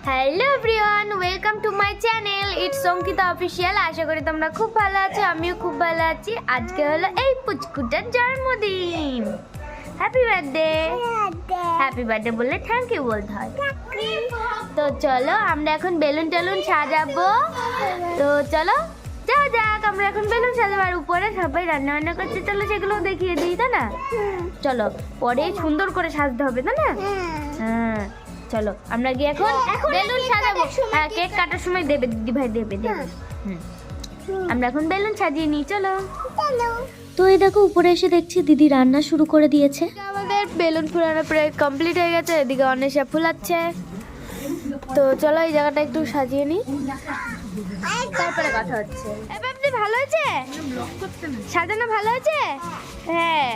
Hello everyone, welcome to my channel it's Ankita official. আশা করি তোমরা খুব ভালো আছো, আমিও খুব ভালো আছি। আজকে হলো এই পুচকুটার জন্মদিন। Happy birthday. হ্যাপি বার্থডে বললে থ্যাংক ইউ বলতে হয়। তো চলো আমরা এখন বেলুন টেলুন সাজাবো। তো চলো যাও যাক, আমরা এখন বেলুন সাজাবো। আর উপরে সবাই রান্না বান্না করছে, চলো সেগুলো দেখিয়ে দিই, তাই না? চলো পরে সুন্দর করে সাজতে হবে, তাই না? হ্যাঁ চলো আমরা গিয়ে এখন বেলুন সাজাবো। হ্যাঁ কেক কাটার সময় দেবে দিদি ভাই, দেবে দেবে। আমরা এখন বেলুন সাজিয়ে নিই, চলো। তো এই দেখো উপরে এসে দেখছি দিদি রান্না শুরু করে দিয়েছে। আমাদের বেলুন ফুলানো প্রায় কমপ্লিট হয়ে গেছে। এদিকে অনেশা ফুলাচ্ছে। তো চলো এই জায়গাটা একটু সাজিয়ে নিই, তারপরে কথা হচ্ছে। এবার ভালো হয়েছে, সাজানো ভালো হয়েছে। হ্যাঁ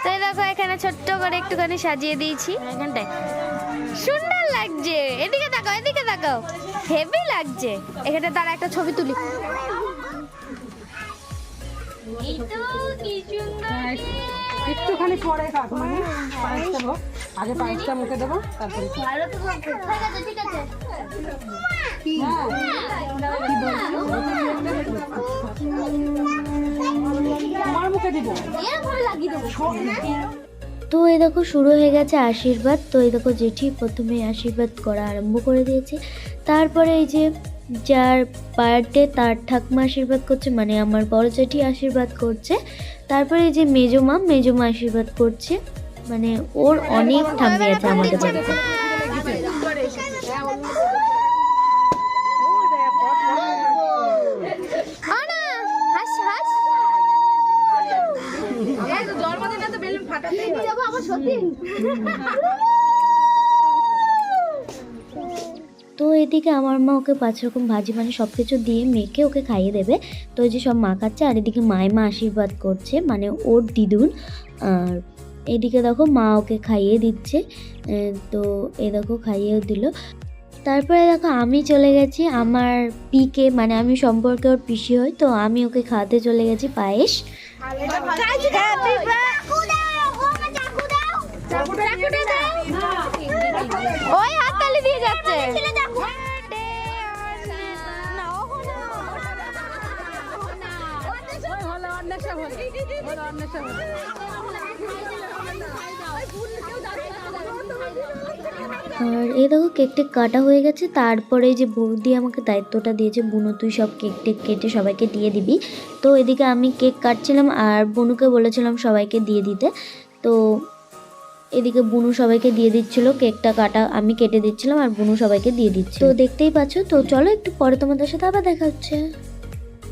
তো এই দেখো এখানে ছোট্ট করে একটুখানি সাজিয়ে দিয়েছি। এখানটায় সুন্দর লাগছে। এদিকে তাকাও, এদিকে তাকাও, হেভি লাগছে। এখানে তার একটা ছবি তুলি। একটুখানি পরে কাট, মানে পায়েসটা হোক, আগে পায়েসটা মুখে দেবো তারপরে ঠিক আছে। আমার মুখে দিব। তো এই দেখো শুরু হয়ে গেছে আশীর্বাদ। তো এই দেখো জেঠি প্রথমে আশীর্বাদ করা আরম্ভ করে দিয়েছে। তারপরে এই যে যার বার্থডে তার ঠাকুমা আশীর্বাদ করছে, মানে আমার বড় জেঠি আশীর্বাদ করছে। তারপরে এই যে মেজমা আশীর্বাদ করছে, মানে ওর অনেক ঠাম্মি আছে আমাদের বাড়িতে। তো এদিকে আমার মা ওকে 5 রকম ভাজি মানে সব কিছু দিয়ে মেখে ওকে খাইয়ে দেবে। তো এই যে সব মাখাচ্ছে, আর এদিকে মাইমা আশীর্বাদ করছে, মানে ওর দিদুন। আর এদিকে দেখো মা ওকে খাইয়ে দিচ্ছে। তো এই দেখো খাইয়েও দিল। তারপরে দেখো আমি চলে গেছি আমার পিকে, মানে আমি সম্পর্কে ওর পিসি হই। তো আমি ওকে খাওয়াতে চলে গেছি পায়েস। ওই হাততালি দিয়ে যাচ্ছে। আর এই দেখো কেক টেক কাটা হয়ে গেছে। তারপরে যে বৌদি আমাকে দায়িত্বটা দিয়েছে, বুনু তুই সব কেক টেক কেটে সবাইকে দিয়ে দিবি। তো এদিকে আমি কেক কাটছিলাম আর বুনুকে বলেছিলাম সবাইকে দিয়ে দিতে। তো এদিকে বুনু সবাইকে দিয়ে দিচ্ছিল, কেকটা কাটা আমি কেটে দিচ্ছিলাম আর বুনু সবাইকে দিয়ে দিচ্ছিল। তো দেখতেই পাচ্ছ। তো চলো একটু পরে তোমাদের সাথে আবার দেখা হচ্ছে।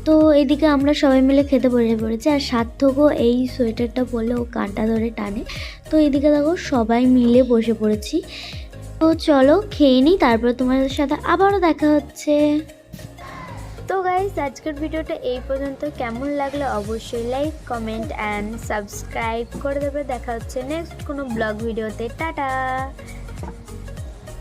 তো এইদিকে আমরা সবাই মিলে খেতে বসে পড়েছি। আর সার্থকও এই সোয়েটারটা পরলে ও কাঁটা ধরে টানে। তো এইদিকে দেখো সবাই মিলে বসে পড়েছি। তো চলো খেয়ে নিই, তারপরে তোমাদের সাথে আবারও দেখা হচ্ছে। তো গাইস আজকের ভিডিওটা এই পর্যন্ত। কেমন লাগলো অবশ্যই লাইক কমেন্ট অ্যান্ড সাবস্ক্রাইব করে দেবে। দেখা হচ্ছে নেক্সট কোনো ব্লগ ভিডিওতে। টাটা।